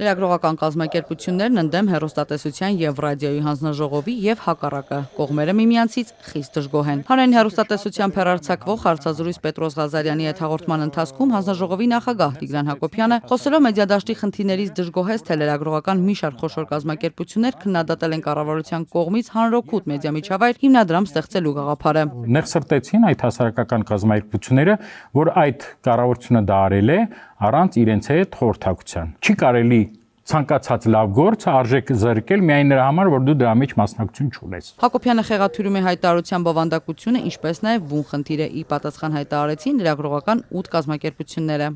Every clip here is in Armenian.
Լրագրողական կազմակերպություններն ընդդեմ հեռուստատեսության եւ ռադիոյի հանձնաժողովի եւ հակառակը կողմերը միմյանցից խիստ դժգոհ են։ Հանրային հեռուստատեսությամբ հեռարձակվող հարցազրույց Պետրոս Ղազարյանի հետ հաղորդման ընթացքում հանձնաժողովի նախագահ Տիգրան Հակոբյանը խոսելով մեդիադաշտի խնդիրներից դժգոհեց, թե լրագրողական մի շարք խոշոր կազմակերպություններ քննադատել են կառավարության կողմից հանրօգուտ մեդիա միջավայր հիմնադրամ ստեղծելու գաղափարը։ Նեղսրտեցին այդ հասարակական կազմակերպությունները, որ այդ կառավարությունը դա արել է առանց իրենց հետ խորհրդակցության։ Չի կարելի ցանկացած լավ գործ արժեք զրկել միայն նրա համար, որ դու դրա մեջ մասնակցություն չունես։ Հակոբյանը խեղաթյուրում է հայտարարության բովանդակությունը, ինչպես նաև բուն խնդիր է, ի պատասխան հայտարարեցին լրագրողական 8 կազմակերպությունները։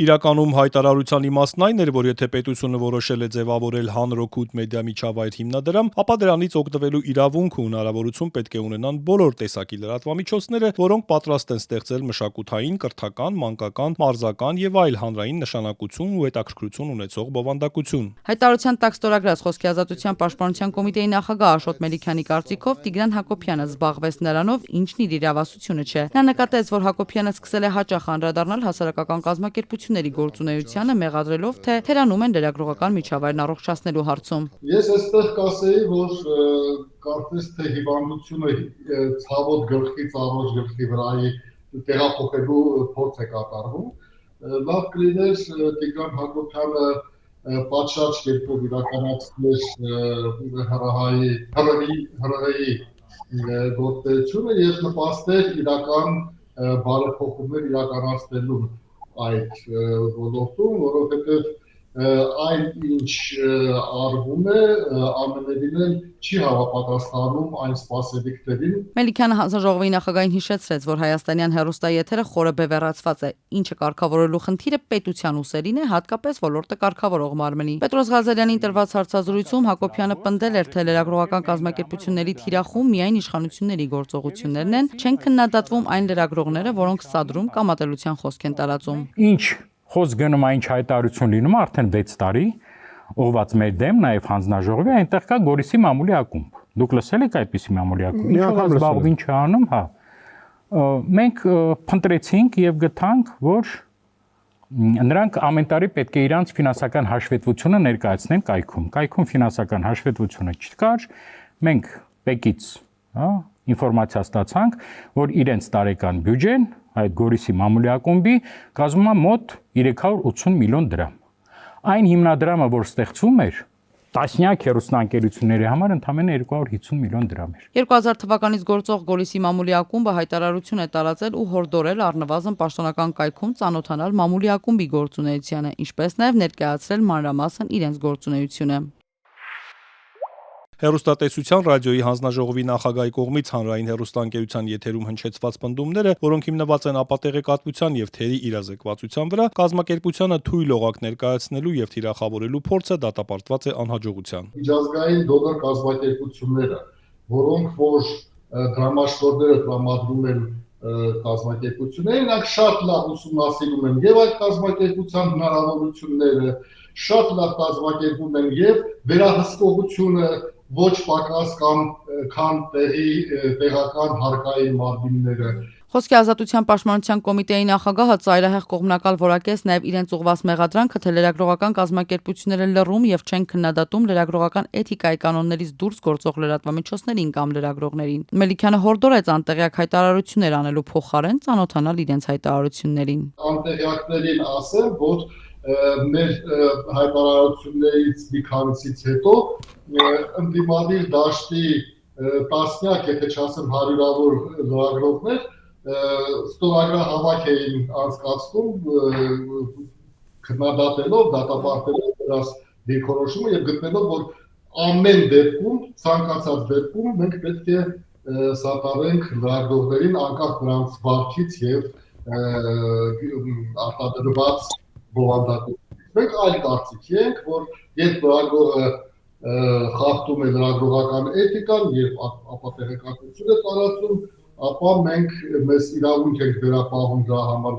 Իրականում հայտարարության իմաստն այն էր, որ եթե պետությունը որոշել է ձևավորել հանրօգուտ մեդիա միջավայր հիմնադրամ, ապա դրանից օգտվելու իրավունք ու հնարավորություն պետք է ունենան բոլոր տեսակի լրատվամիջոցները, որոնք պատրաստ են ստեղծել մշակութային, կրթական, մանկական, մարզական եւ այլ հանրային նշանակություն ու հետաքրքրություն ունեցող բովանդակություն։ Հայտարարության տակ ստորագրած Խոսքի ազատության պաշտպանության կոմիտեի նախագահ Աշոտ Մելիքյանի կարծիքով Տիգրան Հակոբյանը զբաղվեց նրանով, ինչն իր իրավասությունը չէ։ Նա նկատեց, որ Հակոբյանը սկսել է հաճախ անդրադառնալ հասարակական կազմակերպությունների գործունեությանը, մեղադրելով, թե թերանում են լրագրողական միջավայրն առողջացնելու հարցում։ Ես այստեղ կասեի, որ կարծես թե հիվանդությունը ցավոտ գլխից առողջ գլխի վրայի տեղափոխելու փորձ է կատարվում։ Լավ կլիներ Տիգրան Հակոբյանը պատշաճ կերպով իրականացներ հրահայի գործունեությունը եւ նպաստեր իրական բարեփոխումներ իրականացնելու այդ ոլորտում, որովհետեւ այն ինչ արվում է ամենևին չի հավապատասխանում այն սպասելիքներին։ Մելիքյանը հանձնաժողովի նախագահին հիշեցրեց, որ հայաստանյան հեռուստաեթերը խորը բևեռացված է, ինչը կարգավորելու խնդիրը պետության ուսերին է, հատկապես ոլորտը կարգավորող մարմնի։ Պետրոս Ղազարյանին տրված հարցազրույցում Հակոբյանը պնդել էր, թե լրագրողական կազմակերպությունների թիրախում միայն իշխանությունների գործողություններն են, չեն քննադատվում այն լրագրողները, որոնք սադրում կամ ատելության խոսք են տարածում։ Ինչ խոսք գնում այն հայտարարություն լինում արդեն 6 տարի ուղված մեր դեմ, նաև հանձնաժողովի, այնտեղ կա Գորիսի մամուլի ակումբ։ Դուք լսել եք այդպիսի մամուլի ակումբ։ Ինչ չի անում, հա։ Մենք փնտրեցինք եւ գտանք, որ նրանք ամեն տարի պետք է իրանց ֆինանսական հաշվետվությունը ներկայացնեն կայքում։ Կայքում ֆինանսական հաշվետվությունը չկար։ Մենք ՊԵԿ-ից, հա, ինֆորմացիա ստացանք, որ իրենց տարեկան բյուջեն այդ Գորիսի մամուլի ակումբի կազմում է մոտ 380 միլիոն դրամ։ Այն հիմնադրամը, որ ստեղծվում էր, տասնյակ հեռուստաընկերությունների համար ընդամենը 250 միլիոն դրամ էր։ 2000 թվականից գործող Գորիսի մամուլի ակումբը հայտարարություն է տարածել ու հորդորել առնվազն պաշտոնական կայքում ծանոթանալ մամուլի ակումբի գործունեությանը, ինչպես նաև ներկայացրել մանրամասն իրենց գործունեությունը։ Հեռուստատեսության ռադիոյի հանձնաժողովի նախագահի կողմից հանրային հեռուստաընկերության եթերում հնչեցված պնդումները, որոնք հիմնված են ապատեղեկատվության եւ թերի իրազեկվածության վրա, կազմակերպությանը թույլ օղակ ներկայացնելու եւ թիրախավորելու փորձը դատապարտված է անհաջողության։ Միջազգային դոնոր կազմակերպությունները, որոնք որ դրամաշնորհները տրամադրում են կազմակերպություններին, նրանք շատ լավ ուսումնասիրում են եւ այդ կազմակերպության հնարավորությունները, շատ լավ կազմակերպում են եւ վերահսկողությունը ոչ պակաս քան տեղական հարկային մարմինները։ Խոսքի ազատության պաշտպանության կոմիտեի նախագահը ծայրահեղ կողմնակալ որակեց նաև իրենց ուղղված մեղադրանքը, թե լրագրողական կազմակերպությունները լռում եւ չեն քննադատում լրագրողական էթիկայի կանոններից դուրս գործող լրատվամիջոցներին կամ լրագրողներին։ Մելիքյանը հորդորեց անտեղյակ հայտարարություններ անելու փոխարեն ծանոթանալ իրենց հայտարարություններին։ Անտեղյակներին ասեմ, որ մեր հայտարարություններից մի քանիսից հետո ընդդիմադիր դաշտի տասնյակ, եթե չասեմ հարյուրավոր լրագրողներ ստորագրահավաք էին անցկացնում քննադատելով, դատապարտելով դրանց դիրքորոշումը եւ գտնելով, որ ամեն դեպքում, ցանկացած դեպքում մենք պետք է սատարենք լրագրողներին անկախ նրանց վարքից եւ արտադրված բովանդակությունից։ Մենք այլ կարծիքի ենք, որ երբ լրագրողը խախտում է լրագրողական էթիկան եւ ապատեղեկատվություն է տարածում, ապա մենք մեզ իրավունք ենք վերապահում դրա համար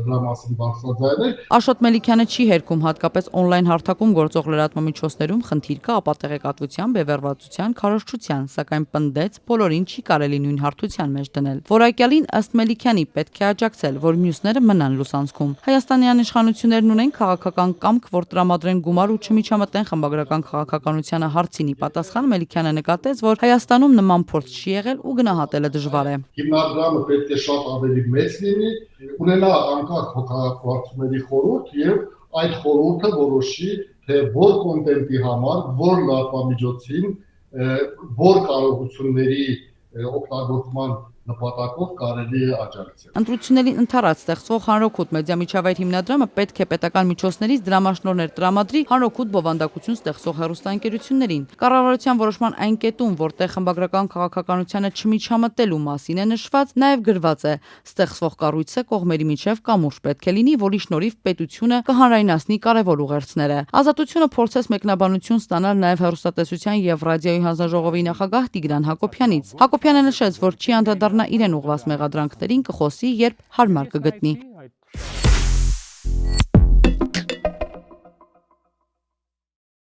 դրա մասին բարձրաձայնել։ Աշոտ Մելիքյանը չի հերքում հատկապես on-line հարթակում գործող լրատվամիջոցներում խնդիր կա ապա տեղեկատվության, բևեռվածության, քարոզչության, սակայն պնդեց բոլորին չի կարելի նույն հարթության մեջ դնել։ Որակյալին ըստ Մելիքյանի պետք է աջակցել, որ մյուսները մնան լուսանցքում։ Հայաստանյան իշխանություններն ունեն քաղաքական կամք, որ տրամադրեն գումար ու չմիջամտեն խմբագրական քաղաքականությանը հարցինի պատասխան Մելիքյանը նկատեց, որ Հայաստանում նման փորձ չի եղել ու գնահատելը դժվար է։ Հիմնադրամը պետք է շատ ավելի մեծ լինի, ունենա անկախ հոգեվարությունների խորհուրդ եւ այդ խորհուրդը որոշի, թե որ կոնտենտի համար, որ լրատվամիջոցին, որ կարողությունների օգտագործման նպատակով կարելի է աջակցել։ Ընտրություններին ընթառաջ ստեղծվող Հանրօգուտ մեդիամիջավայր հիմնադրամը պետք է պետական միջոցներից դրամաշնորհներ տրամադրի Հանրօգուտ բովանդակություն ստեղծող հեռուստաընկերություններին։ Կառավարության որոշման այն կետում, որտեղ խմբագրական քաղաքականությանը չմիջամտելու մասին է նշված, նաև գրված է. ստեղծվող կառույցը կողմերի միջև կամուրջ պետք է լինի, որի շնորհիվ պետությունը կհանրայնացնի կարևոր ուղերձները։ Ազատությունը փորձեց մեկնաբանություն ստանալ նաև հեռուստատեսության եւ ռադիոյի հանձնաժողովի նախագահ Տիգրան Հակոբյանից։ Հակոբյանը նշեց, որ չի անդրադառնա իրեն ուղղված մեղադրանքներին, կխոսի, երբ հարմար կգտնի։